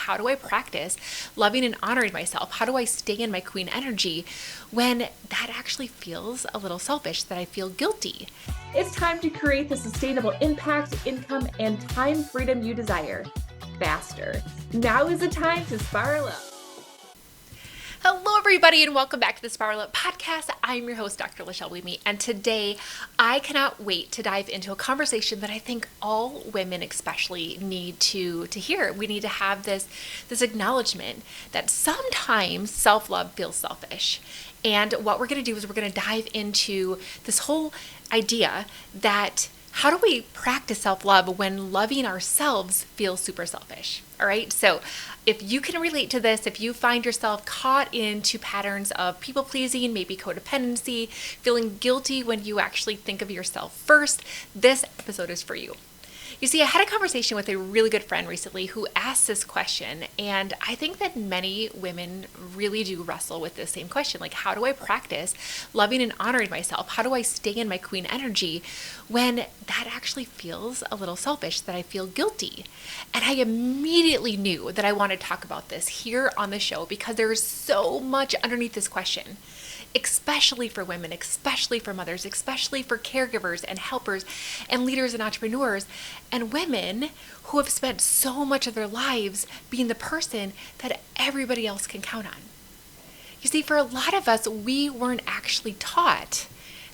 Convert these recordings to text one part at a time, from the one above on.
How do I practice loving and honoring myself? How do I stay in my queen energy when that actually feels a little selfish, that I feel guilty? It's time to create the sustainable impact, income, and time freedom you desire faster. Now is the time to spiral up. Hello, everybody, and welcome back to the Spiral Up Podcast. I'm your host, Dr. Lachelle Weemy, and today I cannot wait to dive into a conversation that I think all women especially need to hear. We need to have this acknowledgement that sometimes self-love feels selfish. And what we're going to do is we're going to dive into this whole idea that how do we practice self-love when loving ourselves feels super selfish? All right. So if you can relate to this, if you find yourself caught into patterns of people pleasing, maybe codependency, feeling guilty when you actually think of yourself first, this episode is for you. You see, I had a conversation with a really good friend recently who asked this question, and I think that many women really do wrestle with this same question. Like, how do I practice loving and honoring myself? How do I stay in my queen energy when that actually feels a little selfish, that I feel guilty? And I immediately knew that I wanted to talk about this here on the show because there's so much underneath this question, especially for women, especially for mothers, especially for caregivers and helpers and leaders and entrepreneurs and women who have spent so much of their lives being the person that everybody else can count on. You see, for a lot of us, we weren't actually taught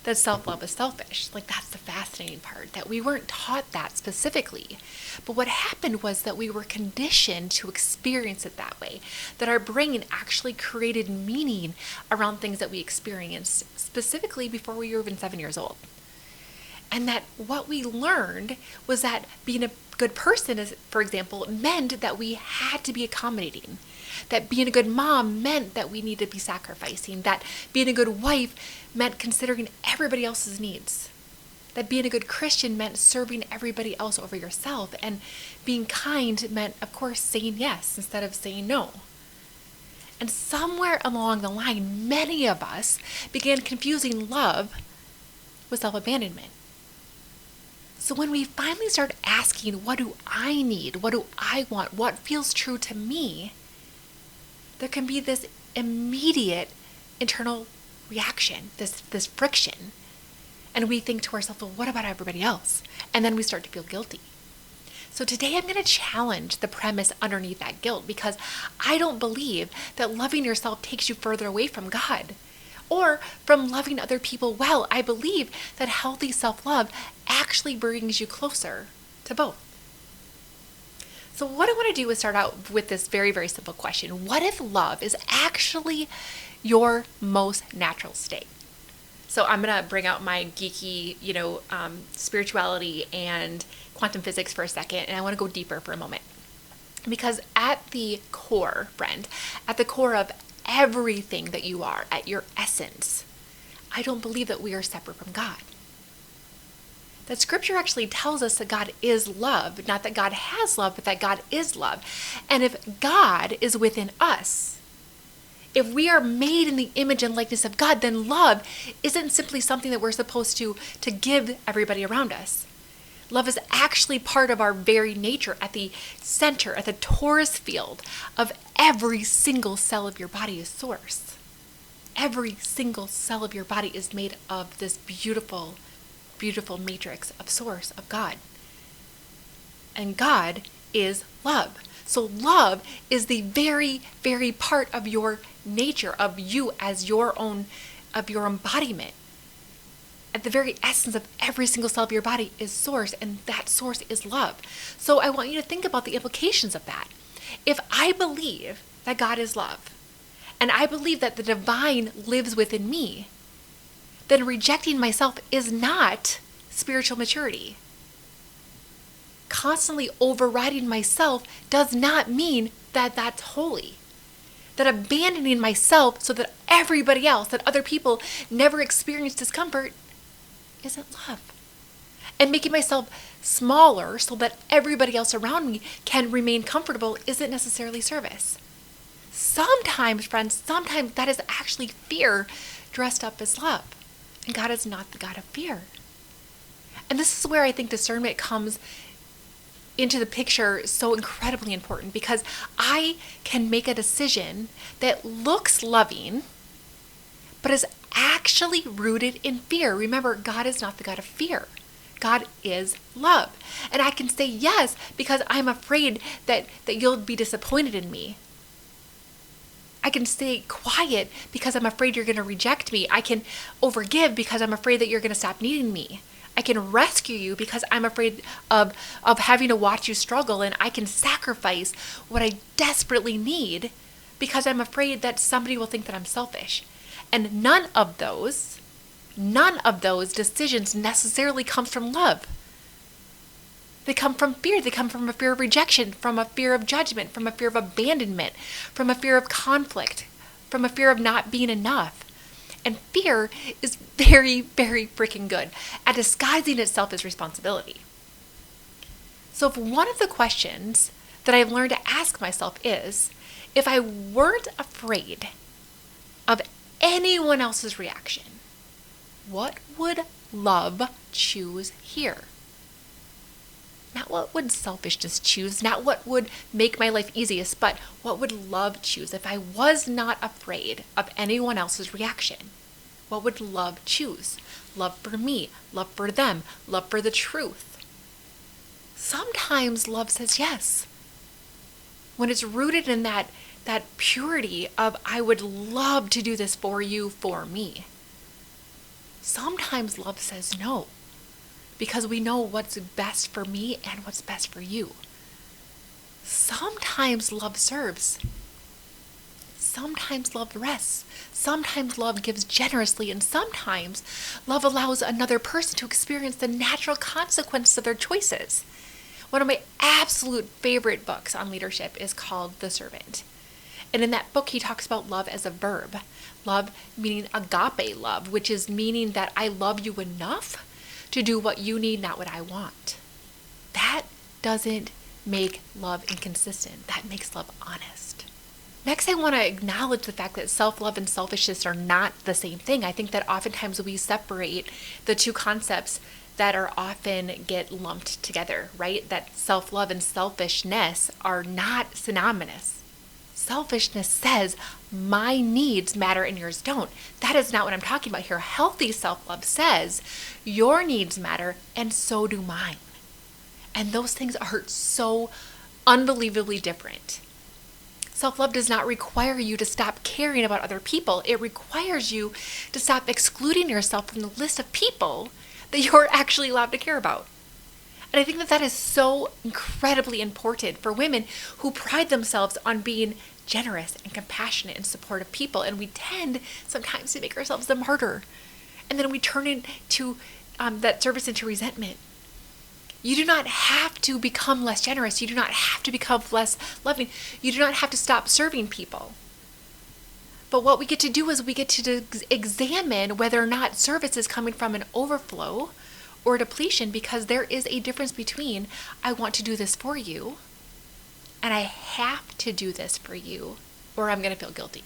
that self-love is selfish. Like, that's the fascinating part, that we weren't taught that specifically. But what happened was that we were conditioned to experience it that way, that our brain actually created meaning around things that we experienced, specifically before we were even 7 years old. And that what we learned was that being a good person, is, for example, meant that we had to be accommodating. That being a good mom meant that we needed to be sacrificing. That being a good wife meant considering everybody else's needs. That being a good Christian meant serving everybody else over yourself. And being kind meant, of course, saying yes instead of saying no. And somewhere along the line, many of us began confusing love with self-abandonment. So when we finally start asking, what do I need? What do I want? What feels true to me? There can be this immediate internal reaction, this friction. And we think to ourselves, well, what about everybody else? And then we start to feel guilty. So today I'm going to challenge the premise underneath that guilt, because I don't believe that loving yourself takes you further away from God or from loving other people well. I believe that healthy self-love actually brings you closer to both. So what I want to do is start out with this very, very simple question. What if love is actually your most natural state? So I'm going to bring out my geeky, spirituality and quantum physics for a second, and I want to go deeper for a moment. Because at the core, friend, at the core of everything that you are, at your essence, I don't believe that we are separate from God. That scripture actually tells us that God is love, not that God has love, but that God is love. And if God is within us, if we are made in the image and likeness of God, then love isn't simply something that we're supposed to give everybody around us. Love is actually part of our very nature, at the center, at the torus field of every single cell of your body is source. Every single cell of your body is made of this beautiful, beautiful matrix of source of God. And God is love. So love is the very, very part of your nature, of you as your own, of your embodiment. At the very essence of every single cell of your body is source, and that source is love. So I want you to think about the implications of that. If I believe that God is love, and I believe that the divine lives within me, then rejecting myself is not spiritual maturity. Constantly overriding myself does not mean that that's holy. That abandoning myself so that everybody else, that other people never experience discomfort, isn't love. And making myself smaller so that everybody else around me can remain comfortable isn't necessarily service. Sometimes, friends, sometimes that is actually fear dressed up as love. And God is not the God of fear. And this is where I think discernment comes into the picture so incredibly important, because I can make a decision that looks loving, but is actually rooted in fear. Remember, God is not the God of fear. God is love. And I can say yes because I'm afraid that you'll be disappointed in me. I can stay quiet because I'm afraid you're going to reject me. I can overgive because I'm afraid that you're going to stop needing me. I can rescue you because I'm afraid of having to watch you struggle. And I can sacrifice what I desperately need because I'm afraid that somebody will think that I'm selfish. And none of those decisions necessarily comes from love. They come from fear. They come from a fear of rejection, from a fear of judgment, from a fear of abandonment, from a fear of conflict, from a fear of not being enough. And fear is very, very freaking good at disguising itself as responsibility. So if one of the questions that I've learned to ask myself is, if I weren't afraid of anyone else's reaction, what would love choose here? Not what would selfishness choose, not what would make my life easiest, but what would love choose? If I was not afraid of anyone else's reaction, what would love choose? Love for me, love for them, love for the truth. Sometimes love says yes. When it's rooted in that purity of, I would love to do this for you, for me. Sometimes love says no, because we know what's best for me and what's best for you. Sometimes love serves. Sometimes love rests. Sometimes love gives generously, and sometimes love allows another person to experience the natural consequences of their choices. One of my absolute favorite books on leadership is called The Servant. And in that book, he talks about love as a verb. Love meaning agape love, which is meaning that I love you enough to do what you need, not what I want. That doesn't make love inconsistent. That makes love honest. Next, I want to acknowledge the fact that self-love and selfishness are not the same thing. I think that oftentimes we separate the two concepts that are often get lumped together, right? That self-love and selfishness are not synonymous. Selfishness says my needs matter and yours don't. That is not what I'm talking about here. Healthy self-love says your needs matter and so do mine. And those things are so unbelievably different. Self-love does not require you to stop caring about other people. It requires you to stop excluding yourself from the list of people that you're actually allowed to care about. And I think that is so incredibly important for women who pride themselves on being generous and compassionate and supportive people. And we tend sometimes to make ourselves the martyr. And then we turn into that service into resentment. You do not have to become less generous. You do not have to become less loving. You do not have to stop serving people. But what we get to do is we get to examine whether or not service is coming from an overflow or depletion, because there is a difference between I want to do this for you and I have to do this for you or I'm going to feel guilty.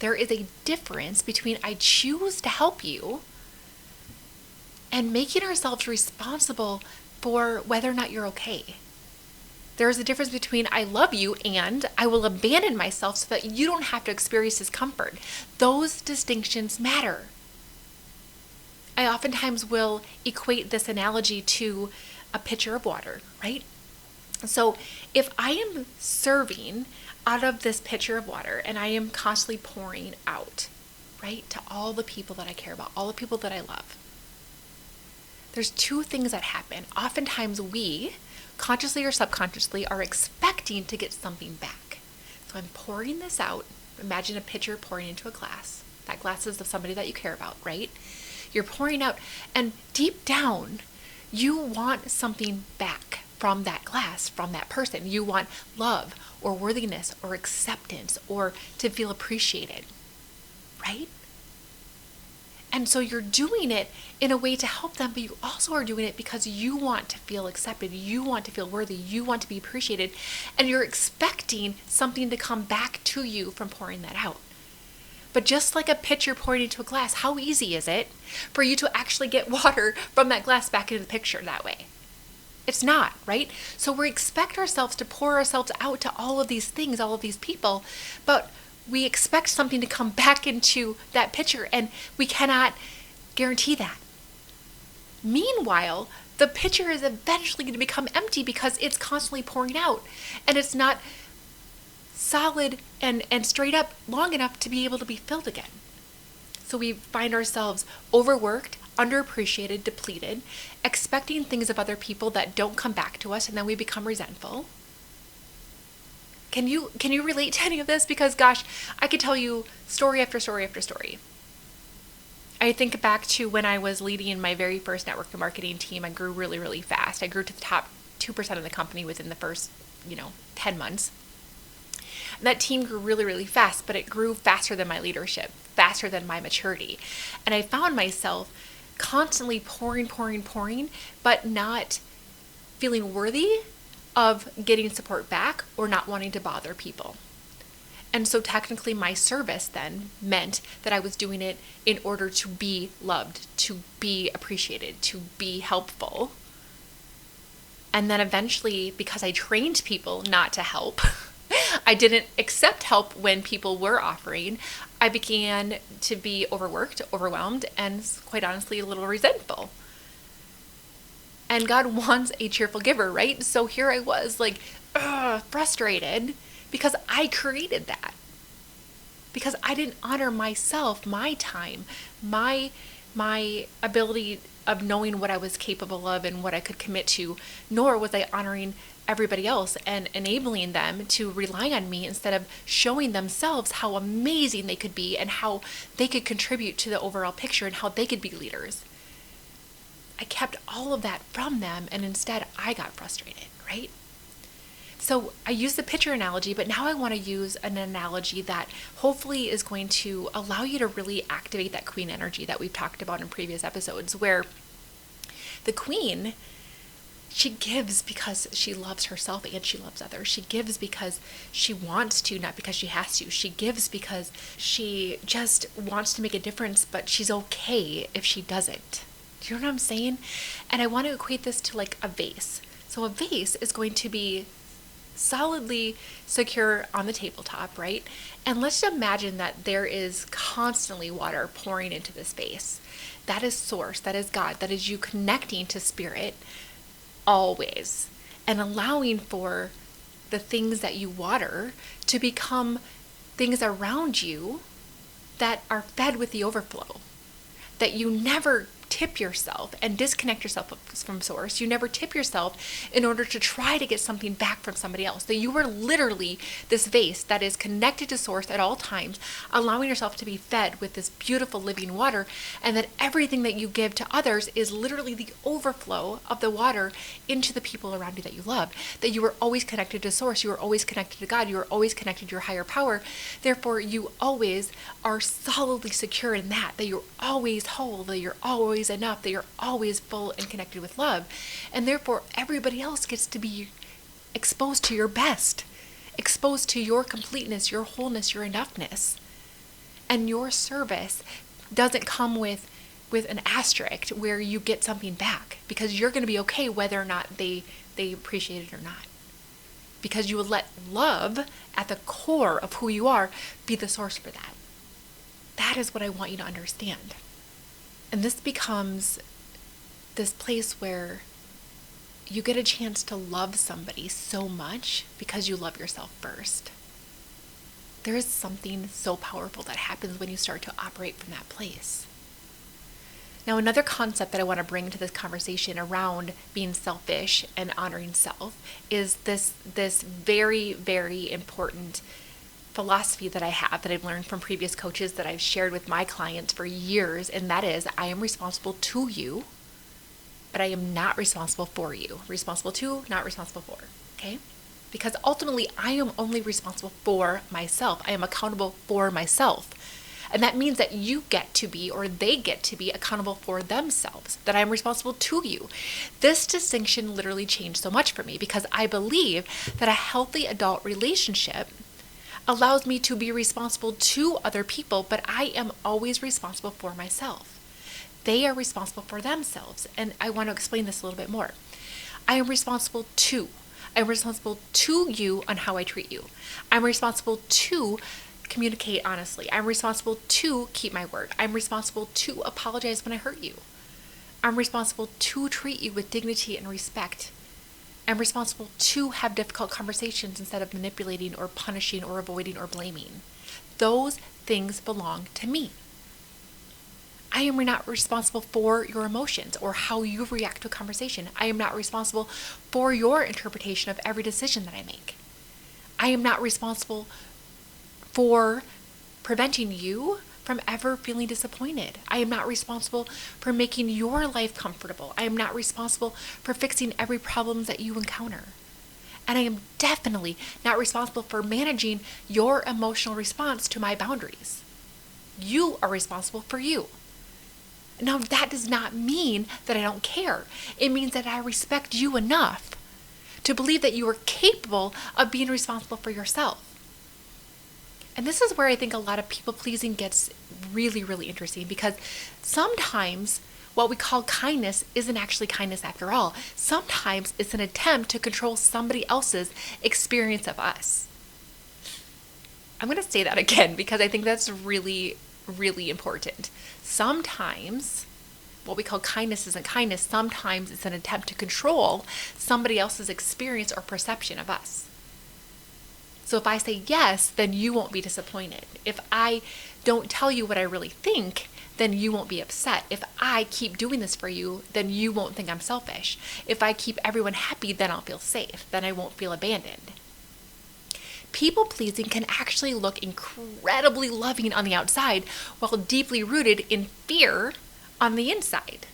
There is a difference between I choose to help you and making ourselves responsible for whether or not you're okay. There is a difference between I love you and I will abandon myself so that you don't have to experience discomfort. Those distinctions matter. I oftentimes will equate this analogy to a pitcher of water, right? So if I am serving out of this pitcher of water and I am constantly pouring out, right, to all the people that I care about, all the people that I love, there's two things that happen. Oftentimes we, consciously or subconsciously, are expecting to get something back. So I'm pouring this out. Imagine a pitcher pouring into a glass. That glass is of somebody that you care about, right? You're pouring out, and deep down, you want something back from that glass, from that person. You want love or worthiness or acceptance or to feel appreciated, right? And so you're doing it in a way to help them, but you also are doing it because you want to feel accepted, you want to feel worthy, you want to be appreciated, and you're expecting something to come back to you from pouring that out. But just like a pitcher pouring into a glass, how easy is it for you to actually get water from that glass back into the picture that way? It's not, right? So we expect ourselves to pour ourselves out to all of these things, all of these people, but we expect something to come back into that picture, and we cannot guarantee that. Meanwhile, the pitcher is eventually going to become empty because it's constantly pouring out, and it's not solid and straight up long enough to be able to be filled again. So we find ourselves overworked, underappreciated, depleted, expecting things of other people that don't come back to us, and then we become resentful. Can you relate to any of this? Because gosh, I could tell you story after story after story. I think back to when I was leading my very first network marketing team. I grew really, really fast. I grew to the top 2% of the company within the first, 10 months. That team grew really, really fast, but it grew faster than my leadership, faster than my maturity. And I found myself constantly pouring, but not feeling worthy of getting support back or not wanting to bother people. And so technically my service then meant that I was doing it in order to be loved, to be appreciated, to be helpful. And then eventually, because I trained people not to help, I didn't accept help when people were offering. I began to be overworked, overwhelmed, and quite honestly, a little resentful. And God wants a cheerful giver, right? So here I was frustrated because I created that. Because I didn't honor myself, my time, my ability of knowing what I was capable of and what I could commit to, nor was I honoring everybody else and enabling them to rely on me instead of showing themselves how amazing they could be and how they could contribute to the overall picture and how they could be leaders. I kept all of that from them, and instead I got frustrated, right? So I use the pitcher analogy, but now I want to use an analogy that hopefully is going to allow you to really activate that queen energy that we've talked about in previous episodes, where the queen, she gives because she loves herself and she loves others. She gives because she wants to, not because she has to. She gives because she just wants to make a difference, but she's okay if she doesn't. Do you know what I'm saying? And I want to equate this to like a vase. So a vase is going to be solidly secure on the tabletop, right? And let's imagine that there is constantly water pouring into this vase. That is source, that is God, that is you connecting to spirit always, and allowing for the things that you water to become things around you that are fed with the overflow, that you never tip yourself and disconnect yourself from source. You never tip yourself in order to try to get something back from somebody else. That you are literally this vase that is connected to source at all times, allowing yourself to be fed with this beautiful living water, and that everything that you give to others is literally the overflow of the water into the people around you that you love. That you are always connected to source. You are always connected to God. You are always connected to your higher power. Therefore, you always are solidly secure in that you're always whole, that you're always enough, that you're always full and connected with love. And therefore, everybody else gets to be exposed to your best, exposed to your completeness, your wholeness, your enoughness. And your service doesn't come with an asterisk where you get something back, because you're going to be okay whether or not they appreciate it or not. Because you will let love at the core of who you are be the source for that. That is what I want you to understand. And this becomes this place where you get a chance to love somebody so much because you love yourself first. There is something so powerful that happens when you start to operate from that place. Now, another concept that I want to bring to this conversation around being selfish and honoring self is this very, very important philosophy that I have, that I've learned from previous coaches, that I've shared with my clients for years, and that is, I am responsible to you, but I am not responsible for you. Responsible to, not responsible for, okay? Because ultimately, I am only responsible for myself. I am accountable for myself. And that means that you get to be, or they get to be, accountable for themselves, that I'm responsible to you. This distinction literally changed so much for me, because I believe that a healthy adult relationship allows me to be responsible to other people, but I am always responsible for myself. They are responsible for themselves. And I want to explain this a little bit more. I am responsible to. I'm responsible to you on how I treat you. I'm responsible to communicate honestly. I'm responsible to keep my word. I'm responsible to apologize when I hurt you. I'm responsible to treat you with dignity and respect. I'm responsible to have difficult conversations instead of manipulating or punishing or avoiding or blaming. Those things belong to me. I am not responsible for your emotions or how you react to a conversation. I am not responsible for your interpretation of every decision that I make. I am not responsible for preventing you from ever feeling disappointed. I am not responsible for making your life comfortable. I am not responsible for fixing every problem that you encounter. And I am definitely not responsible for managing your emotional response to my boundaries. You are responsible for you. Now, that does not mean that I don't care. It means that I respect you enough to believe that you are capable of being responsible for yourself. And this is where I think a lot of people pleasing gets really, really interesting, because sometimes what we call kindness isn't actually kindness after all. Sometimes it's an attempt to control somebody else's experience of us. I'm going to say that again because I think that's really, really important. Sometimes what we call kindness isn't kindness. Sometimes it's an attempt to control somebody else's experience or perception of us. So if I say yes, then you won't be disappointed. If I don't tell you what I really think, then you won't be upset. If I keep doing this for you, then you won't think I'm selfish. If I keep everyone happy, then I'll feel safe. Then I won't feel abandoned. People pleasing can actually look incredibly loving on the outside while deeply rooted in fear on the inside.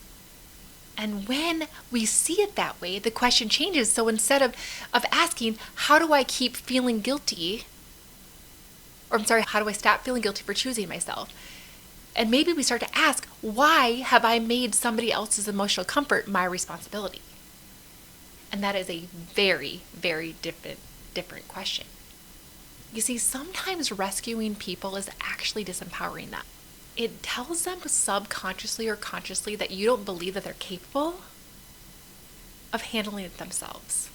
And when we see it that way, the question changes. So instead of asking, how do I keep feeling guilty? Or how do I stop feeling guilty for choosing myself? And maybe we start to ask, why have I made somebody else's emotional comfort my responsibility? And that is a very, very different question. You see, sometimes rescuing people is actually disempowering them. It tells them subconsciously or consciously that you don't believe that they're capable of handling it themselves.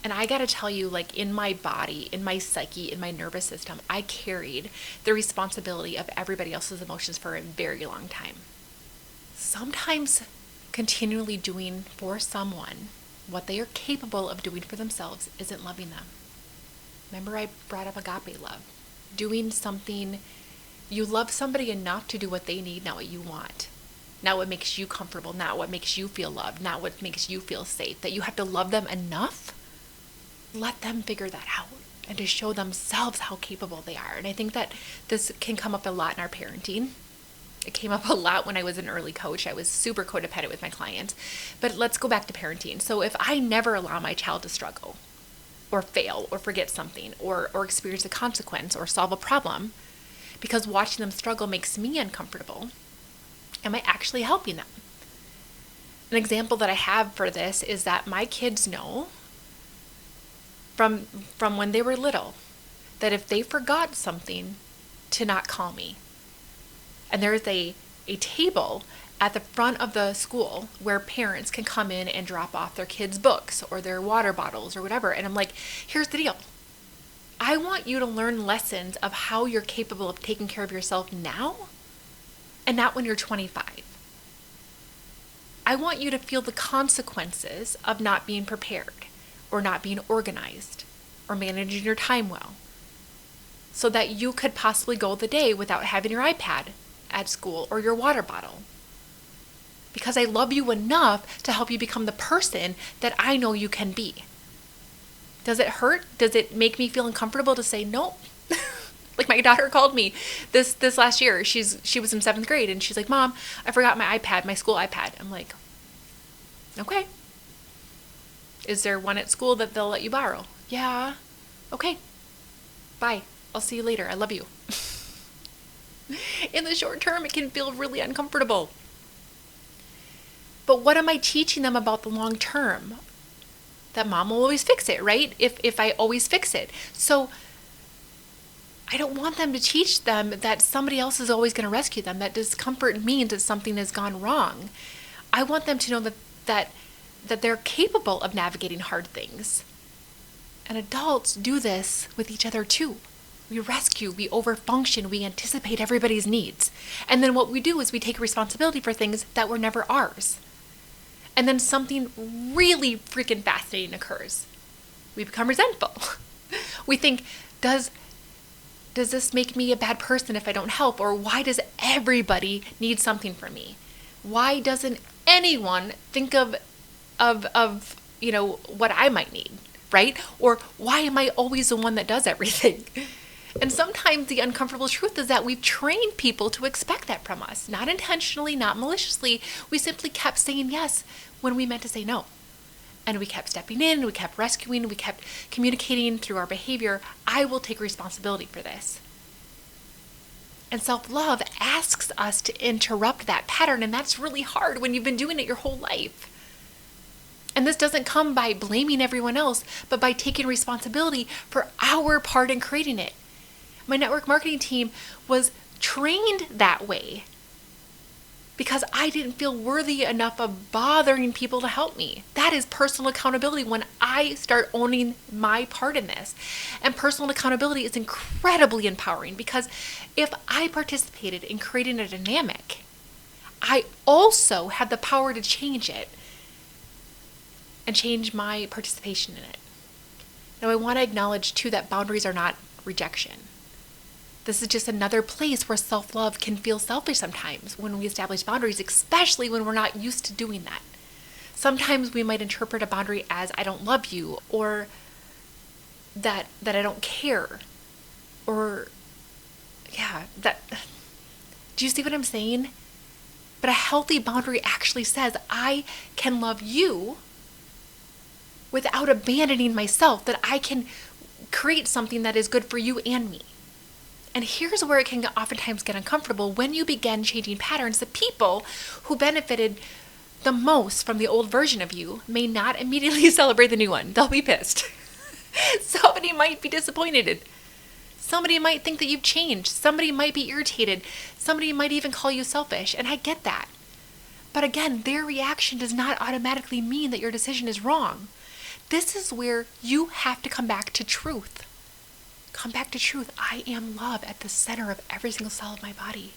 And I gotta tell you, like, in my body, in my psyche, in my nervous system, I carried the responsibility of everybody else's emotions for a very long time. Sometimes continually doing for someone what they are capable of doing for themselves isn't loving them. Remember I brought up agape love. Doing something, you love somebody enough to do what they need, not what you want. Not what makes you comfortable, not what makes you feel loved, not what makes you feel safe. That you have to love them enough, let them figure that out, and to show themselves how capable they are. And I think that this can come up a lot in our parenting. It came up a lot when I was an early coach. I was super codependent with my clients. But let's go back to parenting. So if I never allow my child to struggle, or fail, or forget something, or experience a consequence, or solve a problem, because watching them struggle makes me uncomfortable, am I actually helping them? An example that I have for this is that my kids know from when they were little that if they forgot something, to not call me. And there's a table at the front of the school where parents can come in and drop off their kids' books or their water bottles or whatever. And I'm like, here's the deal. I want you to learn lessons of how you're capable of taking care of yourself now and not when you're 25. I want you to feel the consequences of not being prepared or not being organized or managing your time well, so that you could possibly go the day without having your iPad at school or your water bottle. Because I love you enough to help you become the person that I know you can be. Does it hurt? Does it make me feel uncomfortable to say no? Like my daughter called me this last year. She was in 7th grade and she's like, Mom, I forgot my iPad, my school iPad. I'm like, okay. Is there one at school that they'll let you borrow? Yeah. Okay. Bye. I'll see you later. I love you. In the short term, it can feel really uncomfortable. But what am I teaching them about the long term? That mom will always fix it, right? If I always fix it. So I don't want them to teach them that somebody else is always going to rescue them, that discomfort means that something has gone wrong. I want them to know that that they're capable of navigating hard things. And adults do this with each other too. We rescue, we overfunction, we anticipate everybody's needs. And then what we do is we take responsibility for things that were never ours. And then something really freaking fascinating occurs. We become resentful. We think, does this make me a bad person if I don't help? Or why does everybody need something from me? Why doesn't anyone think of what I might need, right? Or why am I always the one that does everything? And sometimes the uncomfortable truth is that we've trained people to expect that from us. Not intentionally, not maliciously. We simply kept saying yes when we meant to say no. And we kept stepping in, we kept rescuing, we kept communicating through our behavior. I will take responsibility for this. And self-love asks us to interrupt that pattern, and that's really hard when you've been doing it your whole life. And this doesn't come by blaming everyone else, but by taking responsibility for our part in creating it. My network marketing team was trained that way because I didn't feel worthy enough of bothering people to help me. That is personal accountability when I start owning my part in this. And personal accountability is incredibly empowering because if I participated in creating a dynamic, I also had the power to change it and change my participation in it. Now, I want to acknowledge too that boundaries are not rejection. This is just another place where self-love can feel selfish sometimes when we establish boundaries, especially when we're not used to doing that. Sometimes we might interpret a boundary as I don't love you, or that I don't care, or do you see what I'm saying? But a healthy boundary actually says I can love you without abandoning myself, that I can create something that is good for you and me. And here's where it can oftentimes get uncomfortable when you begin changing patterns. The people who benefited the most from the old version of you may not immediately celebrate the new one. They'll be pissed. Somebody might be disappointed. Somebody might think that you've changed. Somebody might be irritated. Somebody might even call you selfish. And I get that. But again, their reaction does not automatically mean that your decision is wrong. This is where you have to come back to truth. Come back to truth. I am love at the center of every single cell of my body.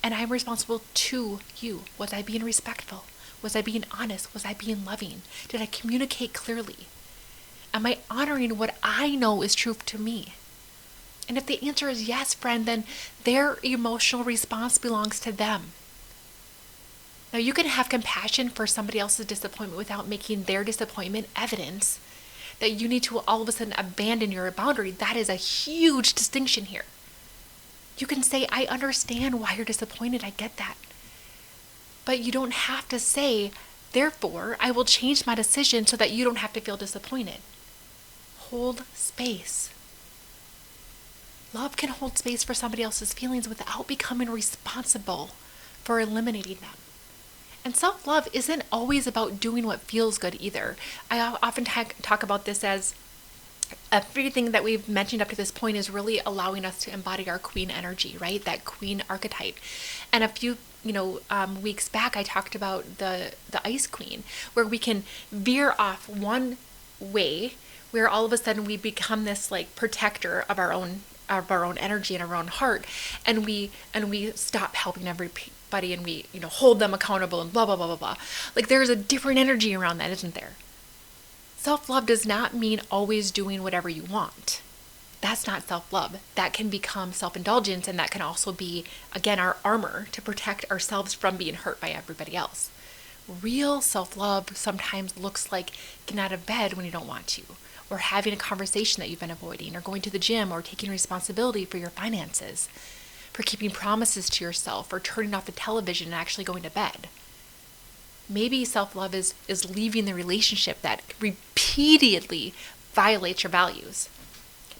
And I'm responsible to you. Was I being respectful? Was I being honest? Was I being loving? Did I communicate clearly? Am I honoring what I know is truth to me? And if the answer is yes, friend, then their emotional response belongs to them. Now, you can have compassion for somebody else's disappointment without making their disappointment evidence that you need to all of a sudden abandon your boundary. That is a huge distinction here. You can say, I understand why you're disappointed. I get that. But you don't have to say, therefore, I will change my decision so that you don't have to feel disappointed. Hold space. Love can hold space for somebody else's feelings without becoming responsible for eliminating them. And self-love isn't always about doing what feels good either. I often talk about this as everything that we've mentioned up to this point is really allowing us to embody our queen energy, right? That queen archetype. And a few weeks back, I talked about the ice queen, where we can veer off one way, where all of a sudden we become this like protector of our own energy and our own heart, and we stop helping everybody, and we hold them accountable and blah blah blah blah blah. Like there's a different energy around that, isn't there? Self-love does not mean always doing whatever you want. That's not self-love. That can become self-indulgence, and that can also be, again, our armor to protect ourselves from being hurt by everybody else. Real self-love sometimes looks like getting out of bed when you don't want to, or having a conversation that you've been avoiding, or going to the gym, or taking responsibility for your finances, for keeping promises to yourself, or turning off the television and actually going to bed. Maybe self-love is leaving the relationship that repeatedly violates your values.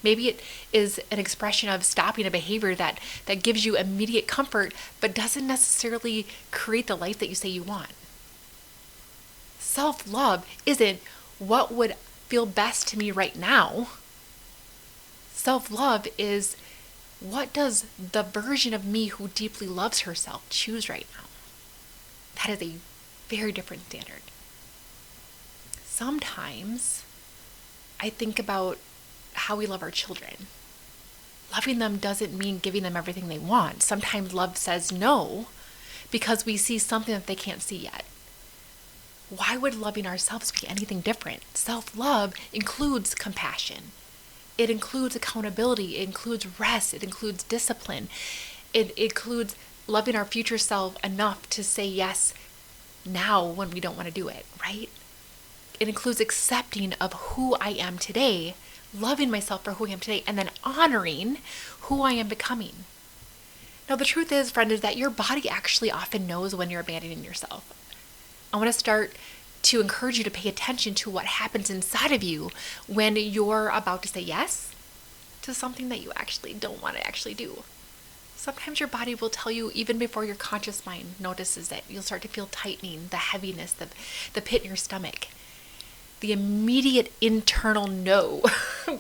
Maybe it is an expression of stopping a behavior that gives you immediate comfort, but doesn't necessarily create the life that you say you want. Self-love isn't what would feel best to me right now. Self-love is what does the version of me who deeply loves herself choose right now. That is a very different standard. sometimes I think about how we love our children. Loving them doesn't mean giving them everything they want. Sometimes love says no because we see something that they can't see yet. Why would loving ourselves be anything different? Self-love includes compassion. It includes accountability. It includes rest. It includes discipline. It includes loving our future self enough to say yes now when we don't want to do it, right? It includes accepting of who I am today, loving myself for who I am today, and then honoring who I am becoming. Now, the truth is, friend, is that your body actually often knows when you're abandoning yourself. I want to start to encourage you to pay attention to what happens inside of you when you're about to say yes to something that you actually don't want to actually do. Sometimes your body will tell you even before your conscious mind notices it. You'll start to feel tightening, the heaviness, the pit in your stomach. The immediate internal no,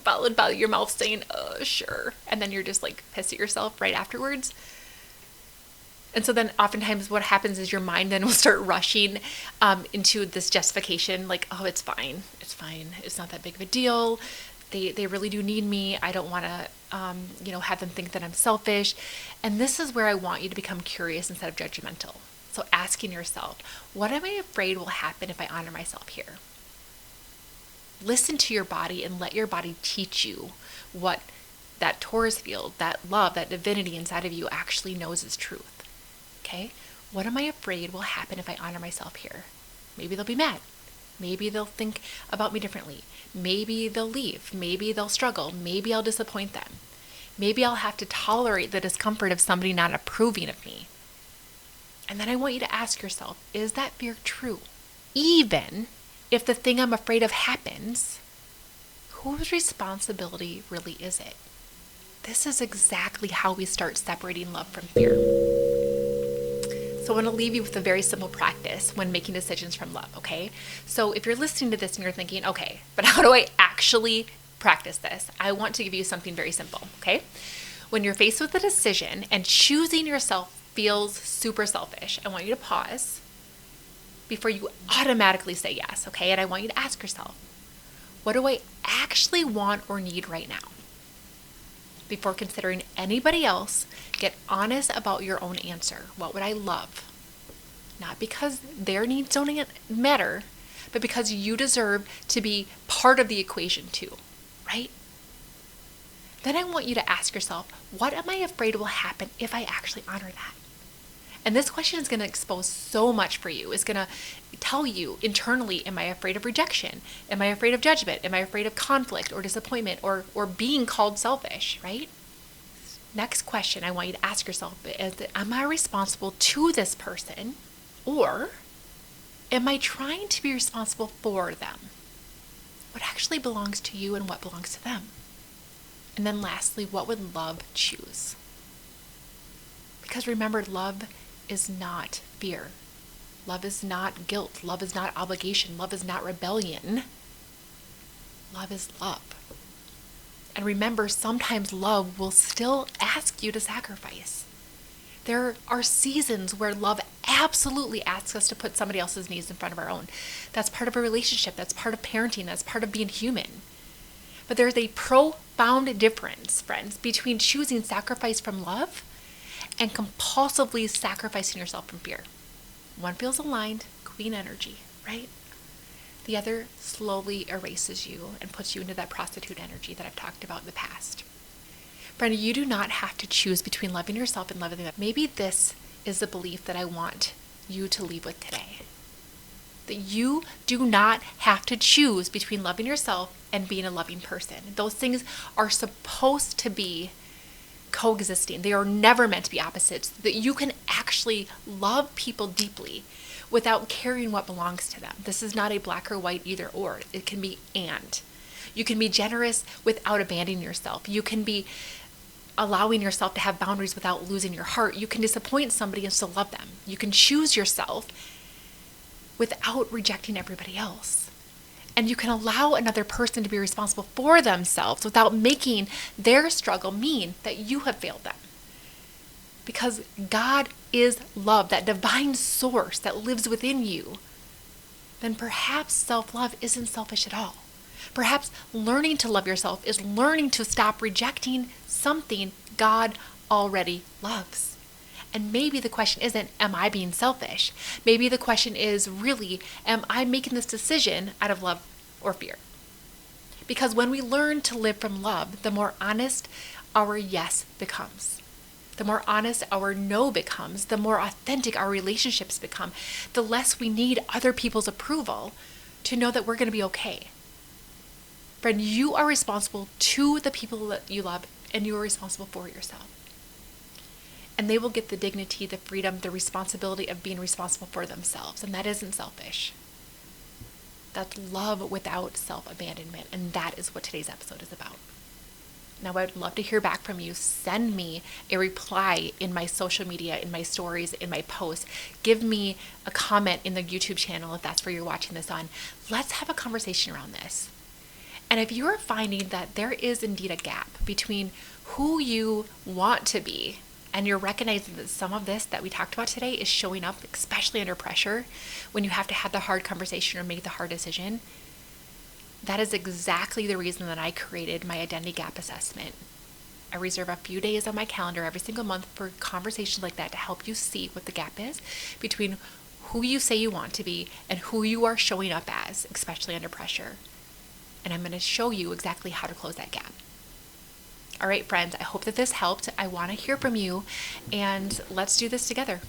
followed by your mouth saying, sure. And then you're just like pissed at yourself right afterwards. And so then oftentimes what happens is your mind then will start rushing into this justification, like, oh, it's fine. It's not that big of a deal. They really do need me. I don't want to, have them think that I'm selfish. And this is where I want you to become curious instead of judgmental. So asking yourself, what am I afraid will happen if I honor myself here? Listen to your body and let your body teach you what that Taurus field, that love, that divinity inside of you actually knows is truth. Okay? What am I afraid will happen if I honor myself here? Maybe they'll be mad. Maybe they'll think about me differently. Maybe they'll leave. Maybe they'll struggle. Maybe I'll disappoint them. Maybe I'll have to tolerate the discomfort of somebody not approving of me. And then I want you to ask yourself, is that fear true? Even if the thing I'm afraid of happens, whose responsibility really is it? This is exactly how we start separating love from fear. So I want to leave you with a very simple practice when making decisions from love, okay? So if you're listening to this and you're thinking, okay, but how do I actually practice this? I want to give you something very simple, okay? When you're faced with a decision and choosing yourself feels super selfish, I want you to pause before you automatically say yes, okay? And I want you to ask yourself, what do I actually want or need right now? Before considering anybody else, get honest about your own answer. What would I love? Not because their needs don't matter, but because you deserve to be part of the equation too, right? Then I want you to ask yourself, what am I afraid will happen if I actually honor that? And this question is going to expose so much for you. It's going to tell you internally, am I afraid of rejection? Am I afraid of judgment? Am I afraid of conflict or disappointment or being called selfish, right? Next question I want you to ask yourself is, am I responsible to this person, or am I trying to be responsible for them? What actually belongs to you and what belongs to them? And then lastly, what would love choose? Because remember, love is not fear. Love is not guilt. Love is not obligation. Love is not rebellion. Love is love. And remember, sometimes love will still ask you to sacrifice. There are seasons where love absolutely asks us to put somebody else's needs in front of our own. That's part of a relationship. That's part of parenting. That's part of being human. But there's a profound difference, friends, between choosing sacrifice from love and compulsively sacrificing yourself from fear. One feels aligned, queen energy, right? The other slowly erases you and puts you into that prostitute energy that I've talked about in the past. Friend, you do not have to choose between loving yourself and loving them. Maybe this is the belief that I want you to leave with today. That you do not have to choose between loving yourself and being a loving person. Those things are supposed to be coexisting. They are never meant to be opposites. That you can actually love people deeply without caring what belongs to them. This is not a black or white either or. It can be and. You can be generous without abandoning yourself. You can be allowing yourself to have boundaries without losing your heart. You can disappoint somebody and still love them. You can choose yourself without rejecting everybody else. And you can allow another person to be responsible for themselves without making their struggle mean that you have failed them. Because God is love, that divine source that lives within you. then perhaps self-love isn't selfish at all. Perhaps learning to love yourself is learning to stop rejecting something God already loves. And maybe the question isn't, am I being selfish? Maybe the question is really, am I making this decision out of love or fear? Because when we learn to live from love, the more honest our yes becomes. The more honest our no becomes, the more authentic our relationships become, the less we need other people's approval to know that we're going to be okay. Friend, you are responsible to the people that you love, and you are responsible for yourself. And they will get the dignity, the freedom, the responsibility of being responsible for themselves. And that isn't selfish. That's love without self-abandonment. And that is what today's episode is about. Now, I'd love to hear back from you. Send me a reply in my social media, in my stories, in my posts. Give me a comment in the YouTube channel if that's where you're watching this on. Let's have a conversation around this. And if you're finding that there is indeed a gap between who you want to be and you're recognizing that some of this that we talked about today is showing up, especially under pressure, when you have to have the hard conversation or make the hard decision, that is exactly the reason that I created my identity gap assessment. I reserve a few days on my calendar every single month for conversations like that to help you see what the gap is between who you say you want to be and who you are showing up as, especially under pressure. And I'm going to show you exactly how to close that gap. All right, friends, I hope that this helped. I want to hear from you, and let's do this together.